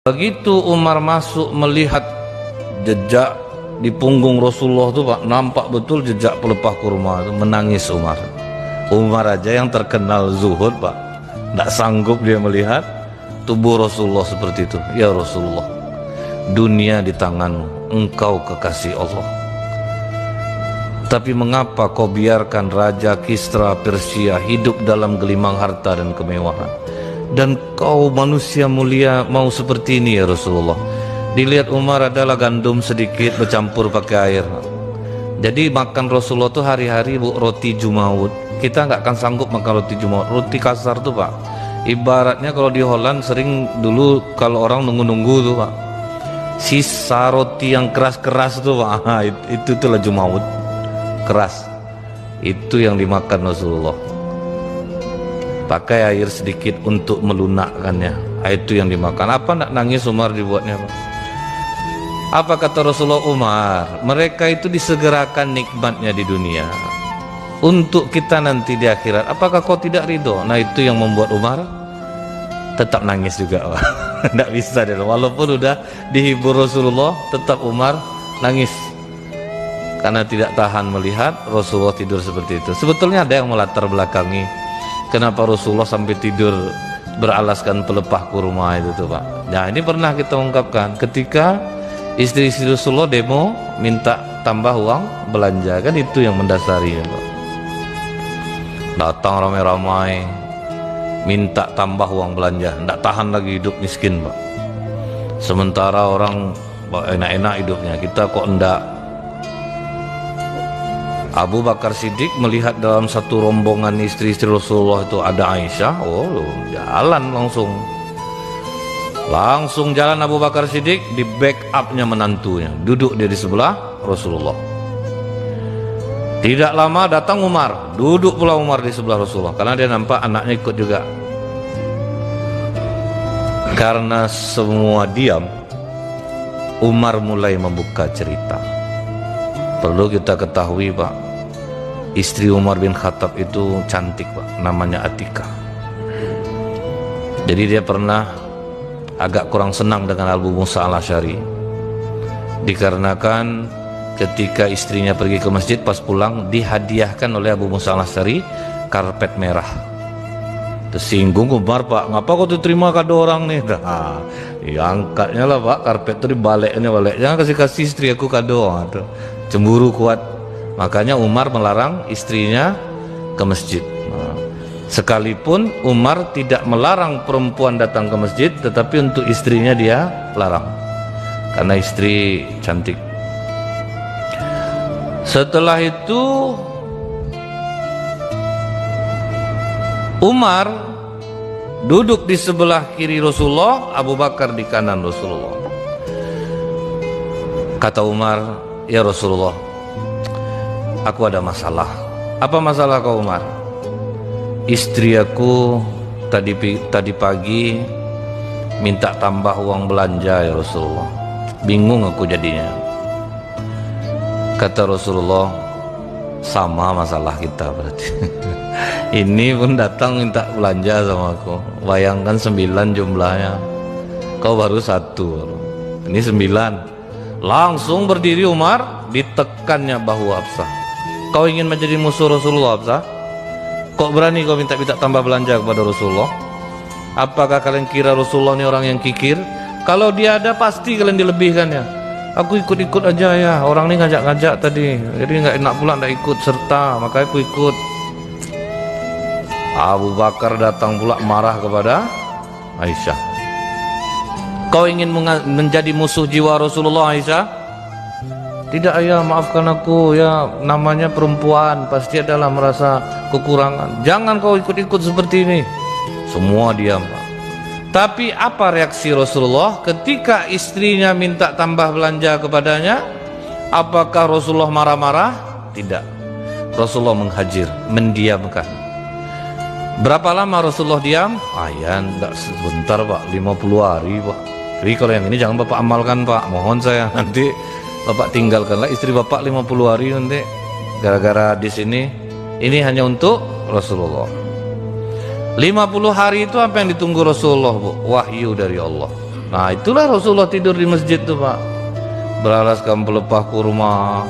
Begitu Umar masuk melihat jejak di punggung Rasulullah tuh Pak, nampak betul jejak pelepah kurma itu, menangis Umar. Umar aja yang terkenal zuhud Pak, tidak sanggup dia melihat tubuh Rasulullah seperti itu. Ya Rasulullah, dunia di tanganmu, engkau kekasih Allah. Tapi mengapa kau biarkan Raja Kisra Persia hidup dalam gelimang harta dan kemewahan? Dan kau manusia mulia mau seperti ini ya Rasulullah. Dilihat Umar adalah gandum sedikit bercampur pakai air. Jadi makan Rasulullah tuh hari-hari roti jumaud. Kita nggak akan sanggup makan roti jumaud, roti kasar tuh Pak. Ibaratnya kalau di Holland sering dulu kalau orang nunggu-nunggu tuh Pak, sisa roti yang keras-keras tuh Pak, itu tuh lah jumaud, keras. Itu yang dimakan Rasulullah. Pakai air sedikit untuk melunakkannya, itu yang dimakan. Apa nak nangis Umar dibuatnya Pak? Apa kata Rasulullah? Umar, mereka itu disegerakan nikmatnya di dunia untuk kita nanti di akhirat. Apakah kau tidak ridho? Nah itu yang membuat Umar tetap nangis juga Pak. Tidak bisa dia, walaupun udah dihibur Rasulullah, tetap Umar nangis karena tidak tahan melihat Rasulullah tidur seperti itu. Sebetulnya ada yang melatar belakangi kenapa Rasulullah sampai tidur beralaskan pelepah kurma itu tuh Pak. Nah ini pernah kita ungkapkan ketika istri-istri Rasulullah demo minta tambah uang belanja, kan itu yang mendasarinya Pak. Datang ramai-ramai minta tambah uang belanja, tidak tahan lagi hidup miskin Pak. Sementara orang enak-enak hidupnya, kita kok enggak. Abu Bakar Siddiq melihat dalam satu rombongan istri-istri Rasulullah itu ada Aisyah, oh jalan langsung jalan Abu Bakar Siddiq, di backupnya menantunya, duduk dia di sebelah Rasulullah. Tidak lama datang Umar, duduk pula Umar di sebelah Rasulullah, karena dia nampak anaknya ikut juga. Karena semua diam, Umar mulai membuka cerita. Perlu kita ketahui Pak, istri Umar bin Khattab itu cantik Pak, namanya Atika. Jadi dia pernah agak kurang senang dengan Abu Musa al-Asy'ari, dikarenakan ketika istrinya pergi ke masjid, pas pulang dihadiahkan oleh Abu Musa al-Asy'ari karpet merah. Tersinggung Umar, Pak, ngapa kau terima kado orang nih? Nah, diangkatnya lah Pak, karpet itu dibaliknya, jangan kasih istri aku kado. Cemburu kuat, makanya Umar melarang istrinya ke masjid. Sekalipun Umar tidak melarang perempuan datang ke masjid, tetapi untuk istrinya dia larang, karena istri cantik. Setelah itu Umar duduk di sebelah kiri Rasulullah, Abu Bakar di kanan Rasulullah. Kata Umar, ya Rasulullah, aku ada masalah. Apa masalah kau Umar? Istri aku tadi pagi minta tambah uang belanja ya Rasulullah. Bingung aku jadinya. Kata Rasulullah, sama masalah kita berarti. Ini pun datang minta belanja sama aku. Bayangkan 9 jumlahnya, kau baru 1. Ini 9. Langsung berdiri Umar, ditekannya bahu Hafsah. Kau ingin menjadi musuh Rasulullah Hafsah? Kok berani kau minta tambah belanja kepada Rasulullah? Apakah kalian kira Rasulullah ini orang yang kikir? Kalau dia ada pasti kalian dilebihkan ya. Aku ikut-ikut aja ya, orang ini ngajak-ngajak tadi, jadi nggak enak pula nggak ikut serta, makanya aku ikut. Abu Bakar datang pula marah kepada Aisyah. Kau ingin menjadi musuh jiwa Rasulullah Aisyah? Tidak ayah, maafkan aku ya, namanya perempuan pasti adalah merasa kekurangan. Jangan kau ikut-ikut seperti ini. Semua diam Pak. Tapi apa reaksi Rasulullah ketika istrinya minta tambah belanja kepadanya? Apakah Rasulullah marah-marah? Tidak. Rasulullah menghajir, mendiamkan. Berapa lama Rasulullah diam? Ya enggak sebentar Pak, 50 hari Pak. Jadi kalau yang ini jangan Bapak amalkan Pak, mohon saya, nanti Bapak tinggalkanlah istri Bapak 50 hari nanti. Gara-gara di sini, ini hanya untuk Rasulullah. 50 hari itu apa yang ditunggu Rasulullah Bu? Wahyu dari Allah. Nah itulah Rasulullah tidur di masjid tuh Pak, beralaskan pelepah kurma.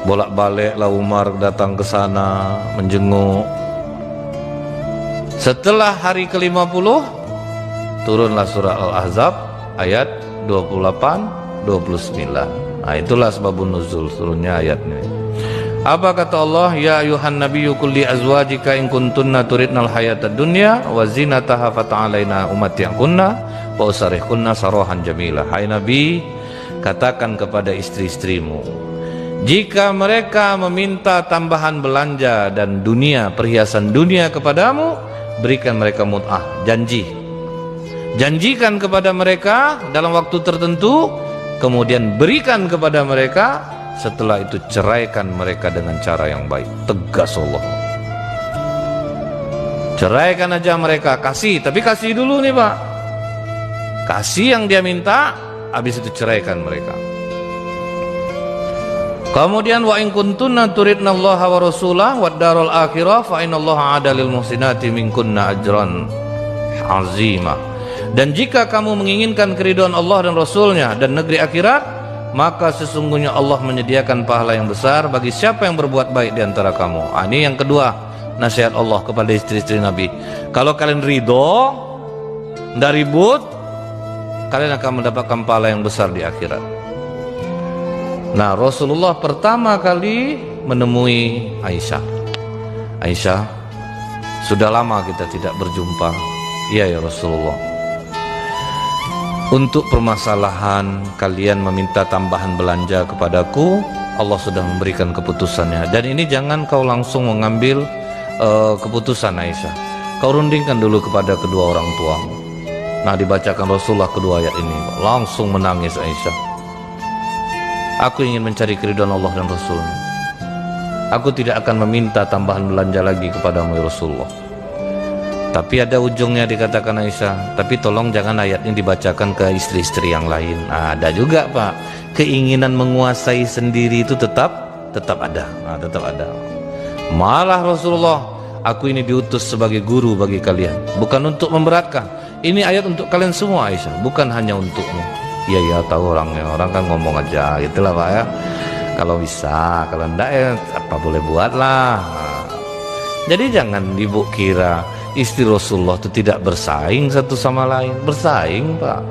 Bolak-balik lah Umar datang ke sana menjenguk. Setelah hari ke-50 turunlah surah Al-Ahzab ayat 28-29. Nah itulah sebabun nuzul turunnya ayat ini. Apa kata Allah? Ya ayuhan nabiyyu qul li azwajika in kuntunna turidnal hayatad dunya wa zinataha fata'alaina umatti'kunna wa usarihkunna sarahan jamila. Hai Nabi, katakan kepada istri-istrimu, jika mereka meminta tambahan belanja dan dunia, perhiasan dunia kepadamu, berikan mereka mut'ah, janjikan kepada mereka dalam waktu tertentu, kemudian berikan kepada mereka. Setelah itu ceraikan mereka dengan cara yang baik. Tegas Allah, ceraikan aja mereka, kasih, tapi kasih dulu nih Pak, kasih yang dia minta, habis itu ceraikan mereka. Kemudian wa in kuntunna turidnallaha wa rasulah wad darul akhirah fa innallaha 'adalil muhsinati minkunna ajran azima. Dan jika kamu menginginkan keridhaan Allah dan Rasulnya dan negeri akhirat, maka sesungguhnya Allah menyediakan pahala yang besar bagi siapa yang berbuat baik di antara kamu. Ini yang kedua nasihat Allah kepada istri-istri Nabi. Kalau kalian ridho, tidak ribut, kalian akan mendapatkan pahala yang besar di akhirat. Nah Rasulullah pertama kali menemui Aisyah. Aisyah, sudah lama kita tidak berjumpa. Iya ya Rasulullah, untuk permasalahan kalian meminta tambahan belanja kepadaku, Allah sudah memberikan keputusannya. Dan ini jangan kau langsung mengambil keputusan Aisyah, kau rundingkan dulu kepada kedua orang tuamu. Nah dibacakan Rasulullah kedua ayat ini, langsung menangis Aisyah. Aku ingin mencari keridhaan Allah dan Rasulnya. Aku tidak akan meminta tambahan belanja lagi kepadamu ya Rasulullah. Tapi ada ujungnya dikatakan Aisyah, tapi tolong jangan ayatnya dibacakan ke istri-istri yang lain. Nah, ada juga Pak, keinginan menguasai sendiri itu tetap ada. Nah, tetap ada. Malah Rasulullah, aku ini diutus sebagai guru bagi kalian, bukan untuk memberatkan. Ini ayat untuk kalian semua Aisyah, bukan hanya untukmu. Iya ya, tahu orangnya, orang kan ngomong aja, gitulah Pak ya. Kalau bisa, kalau enggak ya apa boleh buatlah. Nah, jadi jangan ibu kira istri Rasulullah itu tidak bersaing satu sama lain. Bersaing Pak,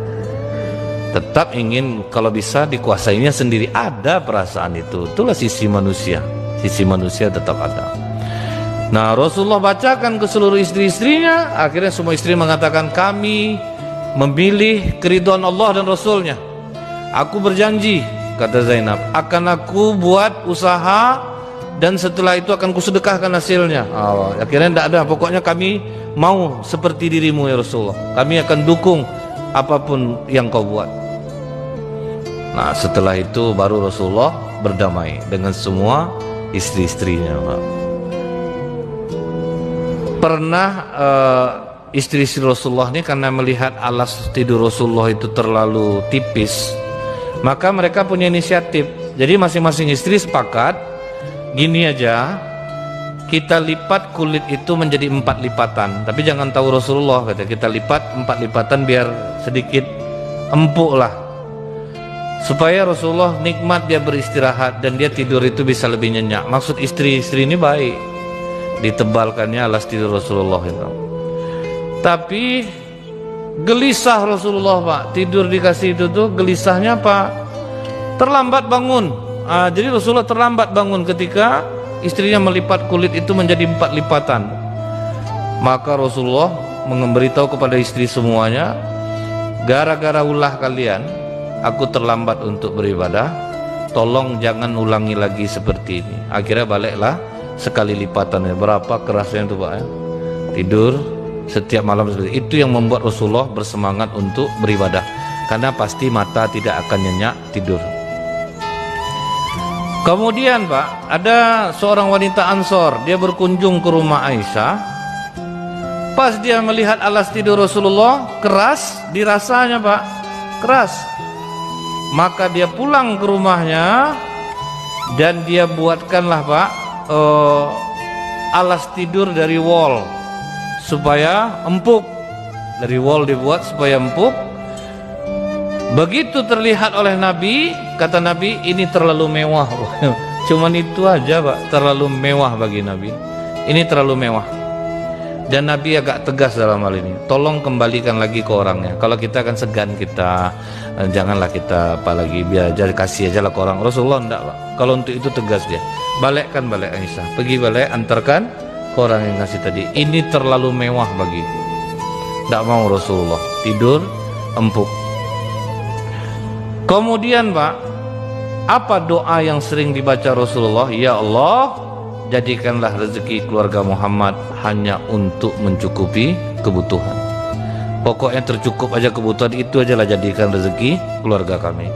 tetap ingin kalau bisa dikuasainya sendiri. Ada perasaan itu, itulah sisi manusia. Sisi manusia tetap ada. Nah Rasulullah bacakan ke seluruh istri-istrinya. Akhirnya semua istri mengatakan, kami memilih keridhaan Allah dan Rasulnya. Aku berjanji, kata Zainab, akan aku buat usaha dan setelah itu akan kusedekahkan hasilnya. Akhirnya tidak ada, pokoknya kami mau seperti dirimu ya Rasulullah, kami akan dukung apapun yang kau buat. Nah setelah itu baru Rasulullah berdamai dengan semua istri-istrinya Pak. Pernah istri-istri Rasulullah ini karena melihat alas tidur Rasulullah itu terlalu tipis, maka mereka punya inisiatif. Jadi masing-masing istri sepakat, gini aja, kita lipat kulit itu menjadi 4 lipatan. Tapi jangan tahu Rasulullah, kata kita lipat 4 lipatan biar sedikit empuk lah, supaya Rasulullah nikmat dia beristirahat dan dia tidur itu bisa lebih nyenyak. Maksud istri-istri ini baik, ditebalkannya alas tidur Rasulullah itu. Tapi gelisah Rasulullah Pak, tidur dikasih itu tuh gelisahnya Pak, terlambat bangun. Jadi Rasulullah terlambat bangun ketika istrinya melipat kulit itu menjadi 4 lipatan. Maka Rasulullah memberitahu kepada istri semuanya, gara-gara ulah kalian aku terlambat untuk beribadah, tolong jangan ulangi lagi seperti ini. Akhirnya baliklah sekali lipatannya. Berapa kerasnya itu Pak ya? Tidur setiap malam seperti itu. Yang membuat Rasulullah bersemangat untuk beribadah, karena pasti mata tidak akan nyenyak tidur. Kemudian Pak, ada seorang wanita Ansor, dia berkunjung ke rumah Aisyah. Pas dia melihat alas tidur Rasulullah keras, dirasanya Pak, keras. Maka dia pulang ke rumahnya dan dia buatkanlah Pak alas tidur dari wol supaya empuk. Dari wol dibuat supaya empuk. Begitu terlihat oleh Nabi, kata Nabi, ini terlalu mewah. Cuman itu aja Pak, terlalu mewah bagi Nabi. Ini terlalu mewah. Dan Nabi agak tegas dalam hal ini. Tolong kembalikan lagi ke orangnya. Kalau kita kan segan, kita janganlah kita apalagi biar aja, kasih aja lah ke orang. Rasulullah enggak Pak. Kalau untuk itu tegas dia. Balikkan balik Aisyah. Pergi balik, antarkan ke orang yang ngasih tadi. Ini terlalu mewah bagiku. Enggak mau Rasulullah. Tidur empuk. Kemudian Pak, apa doa yang sering dibaca Rasulullah? Ya Allah, jadikanlah rezeki keluarga Muhammad hanya untuk mencukupi kebutuhan. Pokoknya tercukup aja kebutuhan, itu aja lah jadikan rezeki keluarga kami.